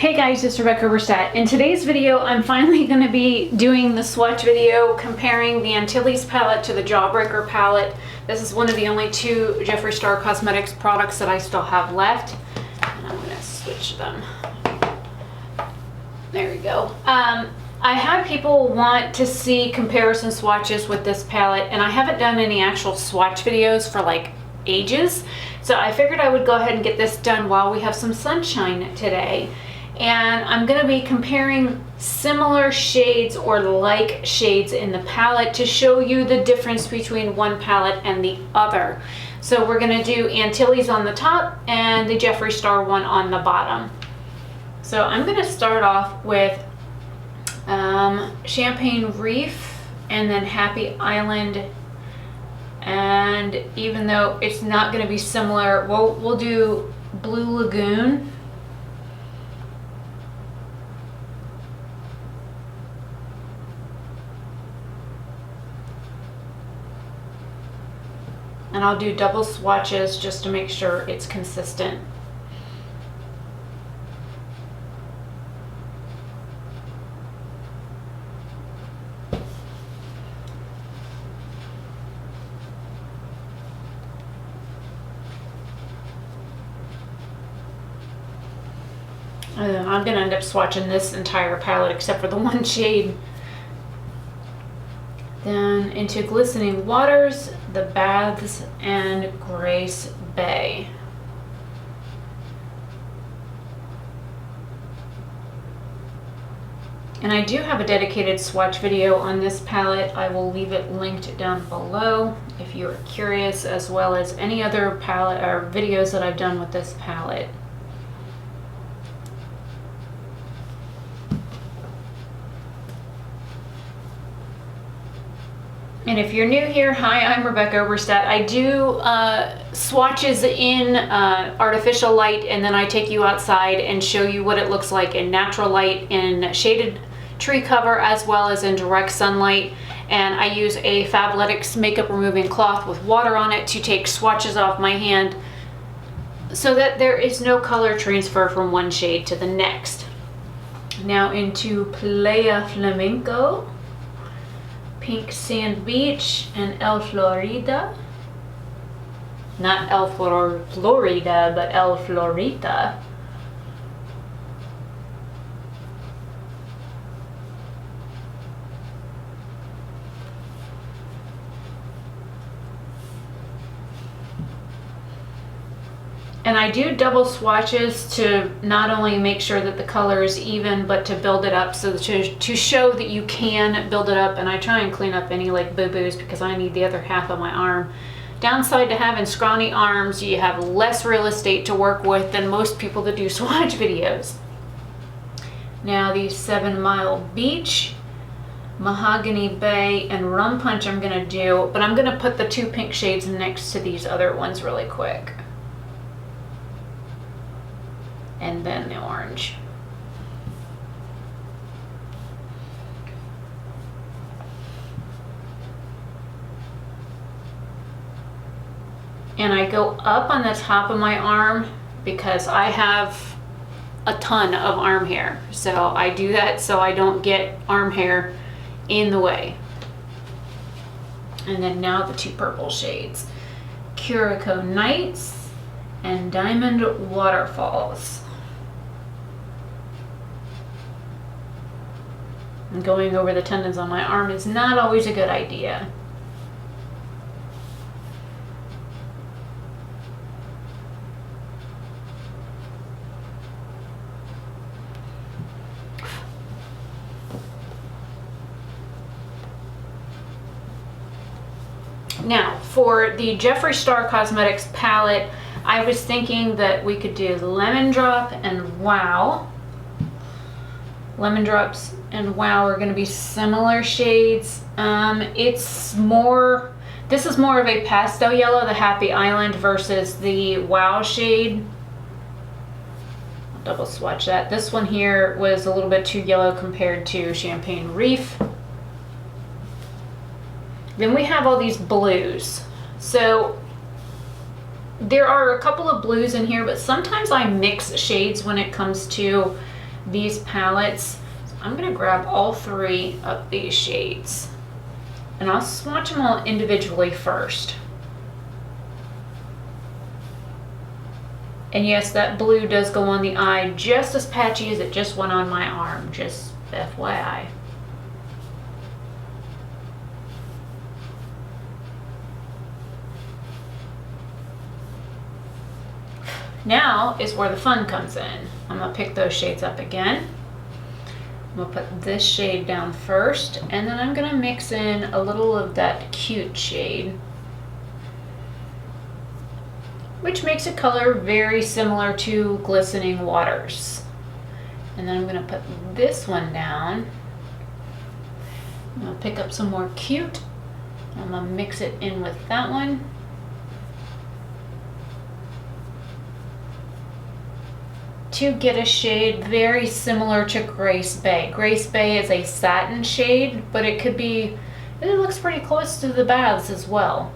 Hey guys, it's RebeccaLynOberstadt. In today's video, I'm finally going to be doing the swatch video comparing the Antilles palette to the Jawbreaker palette. This is one of the only two Jeffree Star Cosmetics products that I still have left. And I'm going to switch them. There we go. I had people want to see comparison swatches with this palette, and I haven't done any actual swatch videos for like ages. So I figured I would go ahead and get this done while we have some sunshine today. And I'm going to be comparing similar shades or like shades in the palette to show you the difference between one palette and the other. So we're going to do Antilles on the top and the Jeffree Star one on the bottom. So I'm going to start off with Champagne Reef and then Happy Island. And even though it's not going to be similar, we'll do Blue Lagoon. And I'll do double swatches just to make sure it's consistent. And then I'm going to end up swatching this entire palette except for the one shade. Then into Glistening Waters, The Baths, and Grace Bay. And I do have a dedicated swatch video on this palette. I will leave it linked down below if you're curious, as well as any other palette or videos that I've done with this palette. And if you're new here, hi, I'm RebeccaOberstadt. I do swatches in artificial light, and then I take you outside and show you what it looks like in natural light, in shaded tree cover, as well as in direct sunlight. And I use a Fabletics makeup removing cloth with water on it to take swatches off my hand so that there is no color transfer from one shade to the next. Now into Playa Flamenco, Pink Sand Beach, and El Florida. Not El Florida, but El Florita. And I do double swatches to not only make sure that the color is even, but to build it up, so to show that you can build it up. And I try and clean up any like boo-boos because I need the other half of my arm. Downside to having scrawny arms, you have less real estate to work with than most people that do swatch videos. Now the 7 Mile Beach, Mahogany Bay, and Rum Punch I'm gonna do, but I'm gonna put the two pink shades next to these other ones really quick. And then the orange. And I go up on the top of my arm because I have a ton of arm hair. So I do that so I don't get arm hair in the way. And then now the two purple shades, Curico Nights and Diamond Waterfalls. And going over the tendons on my arm is not always a good idea. Now, for the Jeffree Star Cosmetics palette, I was thinking that we could do Lemon Drop and Wow. Lemon Drops and Wow are going to be similar shades. This is more of a pastel yellow, the Happy Island, versus the Wow shade. I'll double swatch that. This one here was a little bit too yellow compared to Champagne Reef. Then we have all these blues. So there are a couple of blues in here, but sometimes I mix shades when it comes to these palettes. So I'm gonna grab all 3 of these shades and I'll swatch them all individually first. And yes, that blue does go on the eye just as patchy as it just went on my arm, just FYI. Now is where the fun comes in. I'm gonna pick those shades up again. I'm gonna put this shade down first, and then I'm gonna mix in a little of that cute shade, which makes a color very similar to Glistening Waters. And then I'm gonna put this one down. I'm gonna pick up some more cute. I'm gonna mix it in with that one. To get a shade very similar to Grace Bay. Grace Bay is a satin shade, but it looks pretty close to the baths as well.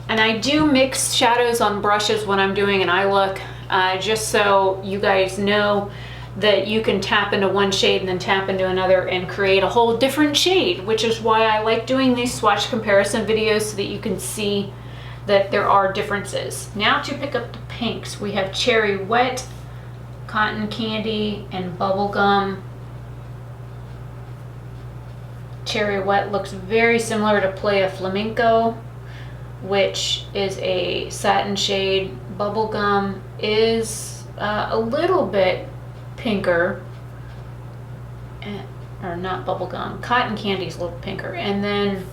And I do mix shadows on brushes when I'm doing an eye look, just so you guys know that you can tap into one shade and then tap into another and create a whole different shade, which is why I like doing these swatch comparison videos so that you can see that there are differences. Now to pick up the pinks, we have Cherry Wet, Cotton Candy, and Bubblegum. Cherry Wet looks very similar to Playa Flamenco, which is a satin shade. Bubblegum is a little bit pinker, or not Bubblegum, Cotton Candy is a little pinker. And then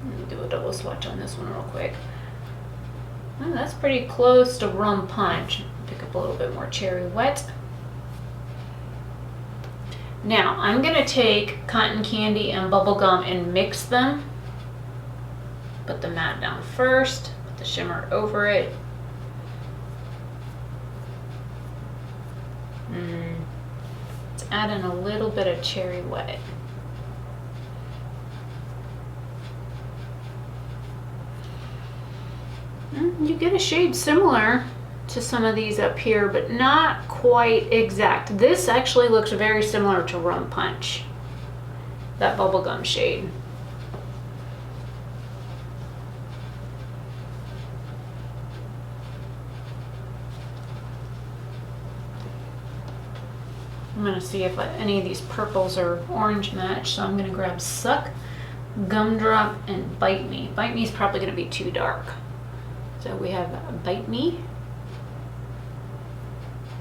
let me do a double swatch on this one real quick. Oh, that's pretty close to Rum Punch. Pick up a little bit more Cherry Wet. Now I'm gonna take Cotton Candy and Bubblegum and mix them. Put the matte down first, put the shimmer over it. Let's add in a little bit of Cherry Wet. You get a shade similar to some of these up here, but not quite exact. This actually looks very similar to Rum Punch, that Bubblegum shade. I'm gonna see if any of these purples are orange match, so I'm gonna grab Suck, Gumdrop, and Bite Me. Bite Me is probably gonna be too dark. So we have Bite Me,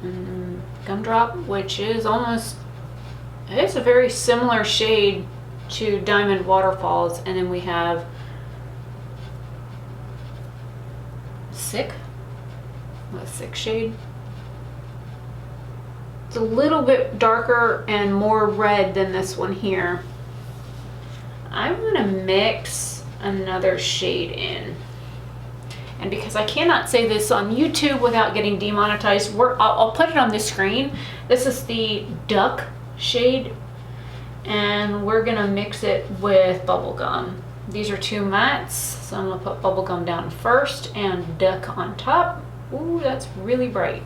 and Gumdrop, which is it's a very similar shade to Diamond Waterfalls. And then we have Sick, a Sick shade. It's a little bit darker and more red than this one here. I'm gonna mix another shade in. And because I cannot say this on YouTube without getting demonetized, I'll put it on the screen. This is the Duck shade, and we're gonna mix it with Bubblegum. These are 2 mattes, so I'm gonna put Bubblegum down first and Duck on top. Ooh, that's really bright.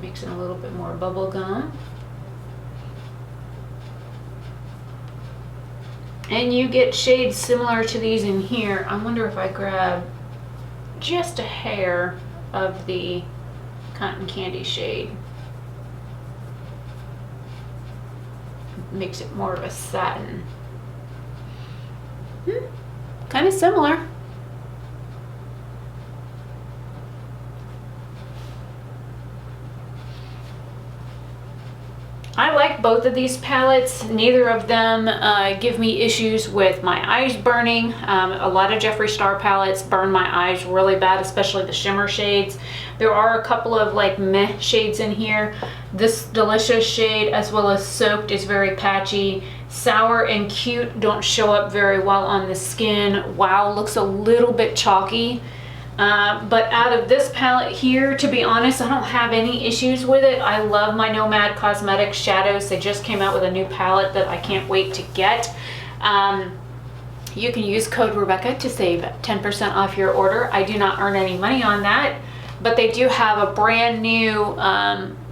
Mix in a little bit more Bubblegum. And you get shades similar to these in here. I wonder if I grab just a hair of the Cotton Candy shade. Makes it more of a satin. Kind of similar. I like both of these palettes. Neither of them give me issues with my eyes burning. A lot of Jeffree Star palettes burn my eyes really bad, especially the shimmer shades. There are a couple of like meh shades in here. This Delicious shade as well as Soaked is very patchy. Sour and Cute don't show up very well on the skin. Wow looks a little bit chalky. But out of this palette here, to be honest, I don't have any issues with it. I love my Nomad Cosmetics shadows. They just came out with a new palette that I can't wait to get. you can use code Rebecca to save 10% off your order. I do not earn any money on that, but they do have a brand new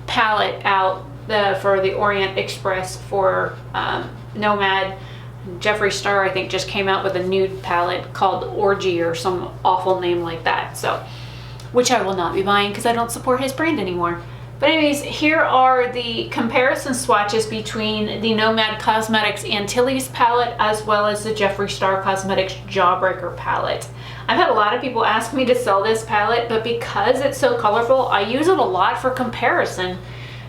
palette out for the Orient Express for Nomad. Jeffree Star, I think, just came out with a nude palette called Orgy or some awful name like that. So, which I will not be buying because I don't support his brand anymore. But anyways, here are the comparison swatches between the Nomad Cosmetics Antilles palette as well as the Jeffree Star Cosmetics Jawbreaker palette. I've had a lot of people ask me to sell this palette, but because it's so colorful, I use it a lot for comparison.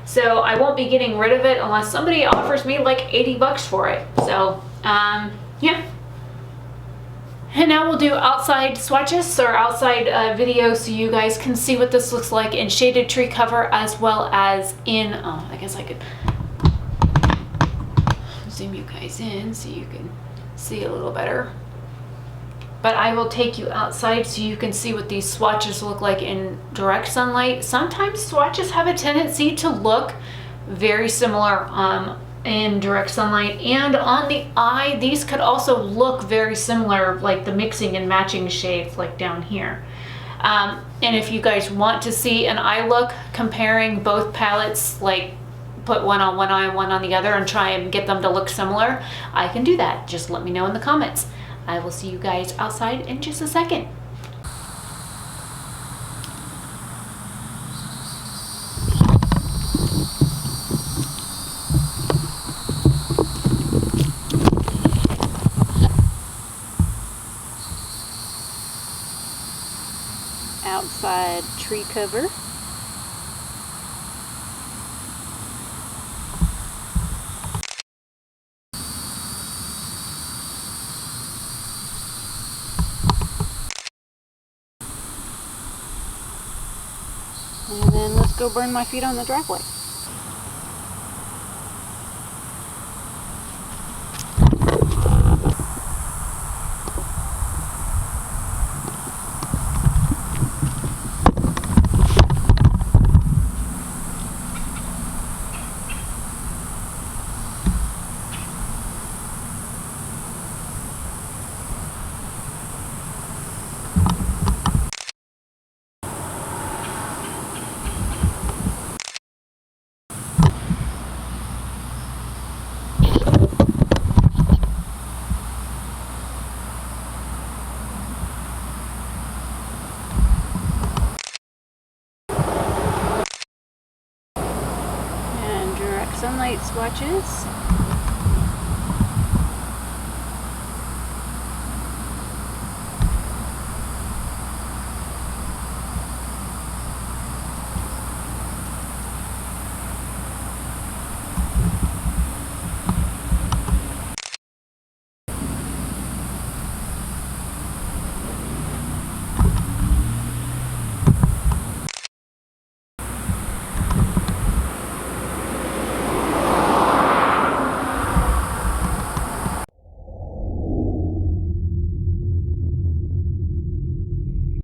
So I won't be getting rid of it unless somebody offers me like 80 bucks for it. So, yeah. And now we'll do outside swatches or outside video so you guys can see what this looks like in shaded tree cover as well as in, oh, I guess I could zoom you guys in so you can see a little better. But I will take you outside so you can see what these swatches look like in direct sunlight. Sometimes swatches have a tendency to look very similar in direct sunlight, and on the eye these could also look very similar, like the mixing and matching shades like down here. And if you guys want to see an eye look comparing both palettes, like put one on one eye and one on the other and try and get them to look similar, I can do that. Just let me know in the comments. I will see you guys outside in just a second. Outside tree cover. And then let's go burn my feet on the driveway. Sunlight swatches.